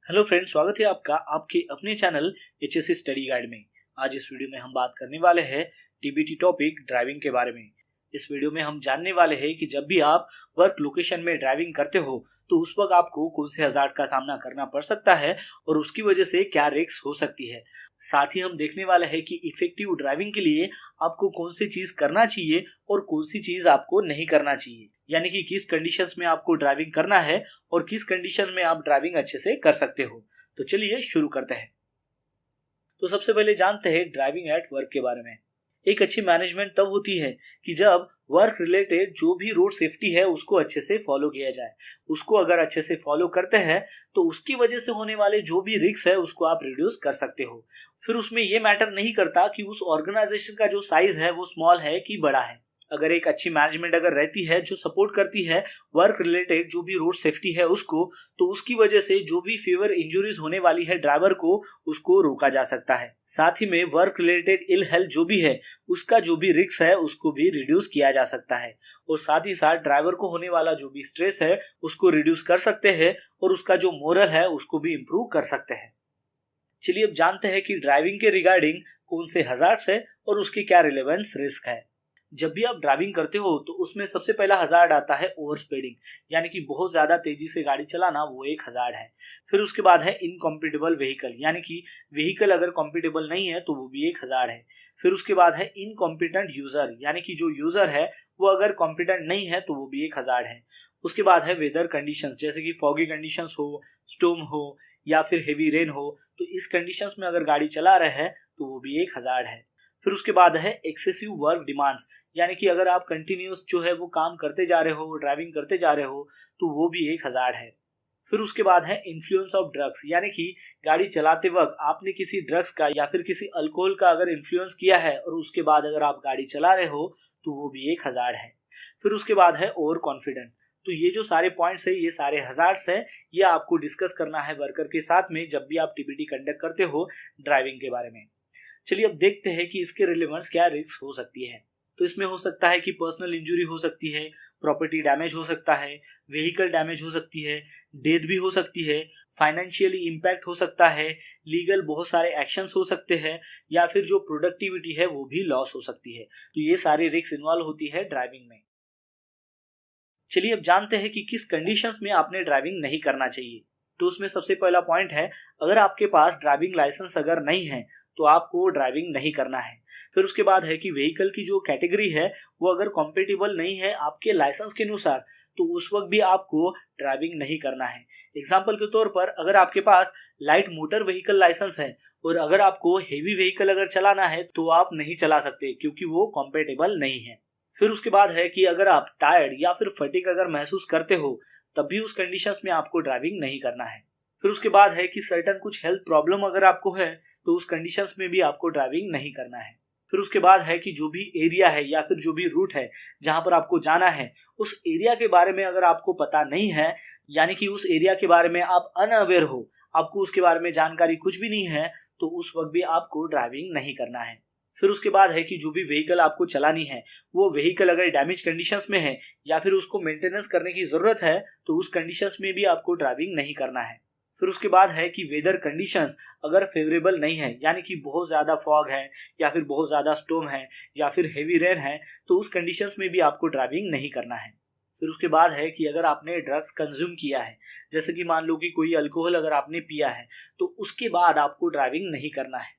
Hello friends, स्वागत है आपका आपके अपने चैनल एचएससी स्टडी गाइड में। आज इस वीडियो में हम बात करने वाले हैं टीबीटी टॉपिक ड्राइविंग के बारे में। इस वीडियो में हम जानने वाले हैं कि जब भी आप वर्क लोकेशन में ड्राइविंग करते हो तो उस वक्त आपको कौन से हज़ार्ड का सामना करना पड़ सकता है और उसकी वजह से क्या रिस्क हो सकती है। साथ ही हम देखने वाले हैं कि इफेक्टिव ड्राइविंग के लिए आपको कौन सी चीज़ करना चाहिए और कौन सी चीज़ आपको नहीं करना चाहिए, यानी कि किस कंडीशंस में आपको ड्राइविंग करना है और किस कंडीशन में आप ड्राइविंग अच्छे से कर सकते हो। तो चलिए शुरू करते हैं। तो सबसे पहले जानते हैं ड्राइविंग एट वर्क के बारे में। एक अच्छी मैनेजमेंट तब होती है कि जब वर्क रिलेटेड जो भी रोड सेफ्टी है उसको अच्छे से फॉलो किया जाए। उसको अगर अच्छे से फॉलो करते हैं तो उसकी वजह से होने वाले जो भी रिस्क है उसको आप रिड्यूस कर सकते हो। फिर उसमें ये मैटर नहीं करता कि उस ऑर्गेनाइजेशन का जो साइज है वो स्मॉल है कि बड़ा है। अगर एक अच्छी मैनेजमेंट अगर रहती है जो सपोर्ट करती है वर्क रिलेटेड जो भी रोड सेफ्टी है उसको, तो उसकी वजह से जो भी फेवर इंजुरीज होने वाली है ड्राइवर को उसको रोका जा सकता है। साथ ही में वर्क रिलेटेड इल हेल्थ जो भी है उसका जो भी रिस्क है उसको भी रिड्यूस किया जा सकता है और साथ ही साथ ड्राइवर को होने वाला जो भी स्ट्रेस है उसको रिड्यूस कर सकते हैं और उसका जो मोरल है उसको भी इम्प्रूव कर सकते हैं। चलिए अब जानते हैं कि ड्राइविंग के रिगार्डिंग कौन से हजार्ड्स है और उसकी क्या रिलेवेंस रिस्क है। जब भी आप ड्राइविंग करते हो तो उसमें सबसे पहला हजार्ड आता है ओवर स्पीडिंग, यानी कि बहुत ज्यादा तेजी से गाड़ी चलाना, वो एक हजार्ड है। फिर उसके बाद है इनकॉम्पिटेबल व्हीकल, यानी कि व्हीकल अगर कॉम्पिटेबल नहीं है तो वो भी एक हजार्ड है। फिर उसके बाद है इनकॉम्पिटेंट यूजर, यानी कि जो यूजर है वो अगर कॉम्पिटेंट नहीं है तो वो भी एक हजार्ड है। उसके बाद है वेदर कंडीशंस, जैसे कि फॉगी कंडीशंस हो, स्टॉर्म हो या फिर हेवी रेन हो, तो इस कंडीशंस में अगर गाड़ी चला रहे हैं तो वो भी एक हजार्ड है। फिर उसके बाद है एक्सेसिव वर्क डिमांड्स, यानी कि अगर आप कंटिन्यूस जो है वो काम करते जा रहे हो, ड्राइविंग करते जा रहे हो, तो वो भी एक हजार्ड है। फिर उसके बाद है इन्फ्लुएंस ऑफ ड्रग्स, यानी कि गाड़ी चलाते वक्त आपने किसी ड्रग्स का या फिर किसी अल्कोहल का अगर इन्फ्लुएंस किया है और उसके बाद अगर आप गाड़ी चला रहे हो तो वो भी एक हजार्ड है। फिर उसके बाद है ओवर कॉन्फिडेंट। तो ये जो सारे पॉइंट्स है, ये सारे हजार्ड्स है, ये आपको डिस्कस करना है वर्कर के साथ में जब भी आप टीबीटी कंडक्ट करते हो ड्राइविंग के बारे में। चलिए अब देखते हैं कि इसके रिलेवेंस क्या रिस्क हो सकती है। तो इसमें हो सकता है कि पर्सनल इंजरी हो सकती है, प्रॉपर्टी डैमेज हो सकता है, व्हीकल डैमेज हो सकती है, डेथ भी हो सकती है, फाइनेंशियली इम्पैक्ट हो सकता है, लीगल बहुत सारे एक्शंस हो सकते हैं या फिर जो प्रोडक्टिविटी है वो भी लॉस हो सकती है। तो ये सारी रिस्क इन्वॉल्व होती है ड्राइविंग में। चलिए अब जानते हैं कि किस कंडीशंस में आपने ड्राइविंग नहीं करना चाहिए। तो उसमें सबसे पहला पॉइंट है, अगर आपके पास ड्राइविंग लाइसेंस अगर नहीं है तो आपको ड्राइविंग नहीं करना है। फिर उसके बाद है कि व्हीकल की जो कैटेगरी है वो अगर कॉम्पेटिबल नहीं है आपके लाइसेंस के अनुसार तो उस वक्त भी आपको ड्राइविंग नहीं करना है। एग्जाम्पल के तौर पर अगर आपके पास लाइट मोटर व्हीकल लाइसेंस है और अगर आपको हेवी व्हीकल अगर चलाना है तो आप नहीं चला सकते क्योंकि वो कॉम्पेटेबल नहीं है। फिर उसके बाद है कि अगर आप टायर्ड या फिर फटीग अगर महसूस करते हो तब भी उस कंडीशंस में आपको ड्राइविंग नहीं करना है। फिर उसके बाद है कि सर्टन कुछ हेल्थ प्रॉब्लम अगर आपको है तो उस कंडीशंस में भी आपको ड्राइविंग नहीं करना है। फिर उसके बाद है कि जो भी एरिया है या फिर जो भी रूट है जहां पर आपको जाना है उस एरिया के बारे में अगर आपको पता नहीं है, यानी कि उस एरिया के बारे में आप अनअवेयर हो, आपको उसके बारे में जानकारी कुछ भी नहीं है, तो उस वक्त भी आपको ड्राइविंग नहीं करना है। फिर उसके बाद है कि जो भी व्हीकल आपको चलानी है वो व्हीकल अगर डैमेज कंडीशंस में है या फिर उसको मेंटेनेंस करने की जरूरत है तो उस कंडीशंस में भी आपको ड्राइविंग नहीं करना है। फिर उसके बाद है कि वेदर कंडीशंस अगर फेवरेबल नहीं है, यानी कि बहुत ज़्यादा फॉग है या फिर बहुत ज़्यादा स्टॉर्म है या फिर हेवी रेन है, तो उस कंडीशंस में भी आपको ड्राइविंग नहीं करना है। फिर उसके बाद है कि अगर आपने ड्रग्स कंज्यूम किया है, जैसे कि मान लो कि कोई अल्कोहल अगर आपने पिया है, तो उसके बाद आपको ड्राइविंग नहीं करना है।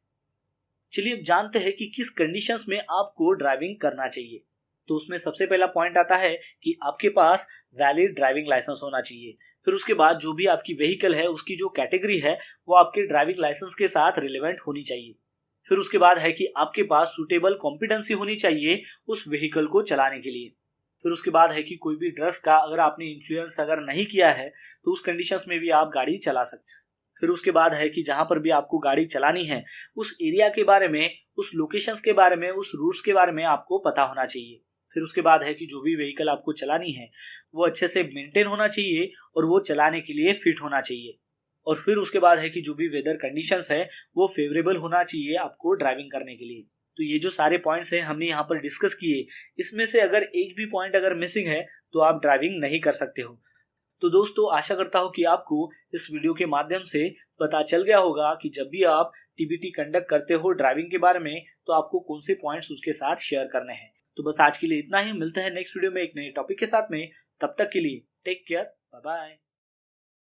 चलिए अब जानते हैं कि किस कंडीशंस में आपको ड्राइविंग करना चाहिए। तो उसमें सबसे पहला पॉइंट आता है कि आपके पास वैलिड ड्राइविंग लाइसेंस होना चाहिए। फिर उसके बाद जो भी आपकी व्हीकल है उसकी जो कैटेगरी है वो आपके ड्राइविंग लाइसेंस के साथ रिलेवेंट होनी चाहिए। फिर उसके बाद है कि आपके पास सूटेबल कॉम्पिटेंसी होनी चाहिए उस व्हीकल को चलाने के लिए। फिर उसके बाद है कि कोई भी ड्रग्स का अगर आपने इन्फ्लुएंस अगर नहीं किया है तो उस कंडीशंस में भी आप गाड़ी चला सकते हैं। फिर उसके बाद है कि जहां पर भी आपको गाड़ी चलानी है उस एरिया के बारे में, उस लोकेशंस के बारे में, उस रूट्स के बारे में आपको पता होना चाहिए। फिर उसके बाद है कि जो भी व्हीकल आपको चलानी है वो अच्छे से मेंटेन होना चाहिए और वो चलाने के लिए फिट होना चाहिए। और फिर उसके बाद है कि जो भी वेदर कंडीशंस है वो फेवरेबल होना चाहिए आपको ड्राइविंग करने के लिए। तो ये जो सारे पॉइंट्स हैं हमने यहाँ पर डिस्कस किए, इसमें से अगर एक भी पॉइंट अगर मिसिंग है तो आप ड्राइविंग नहीं कर सकते हो। तो दोस्तों आशा करता हूँ कि आपको इस वीडियो के माध्यम से पता चल गया होगा कि जब भी आप टीबीटी कंडक्ट करते हो ड्राइविंग के बारे में तो आपको कौन से पॉइंट्स उसके साथ शेयर करने हैं। तो बस आज के लिए इतना ही, मिलते हैं नेक्स्ट वीडियो में एक नए टॉपिक के साथ में। तब तक के लिए टेक केयर, बाय बाय।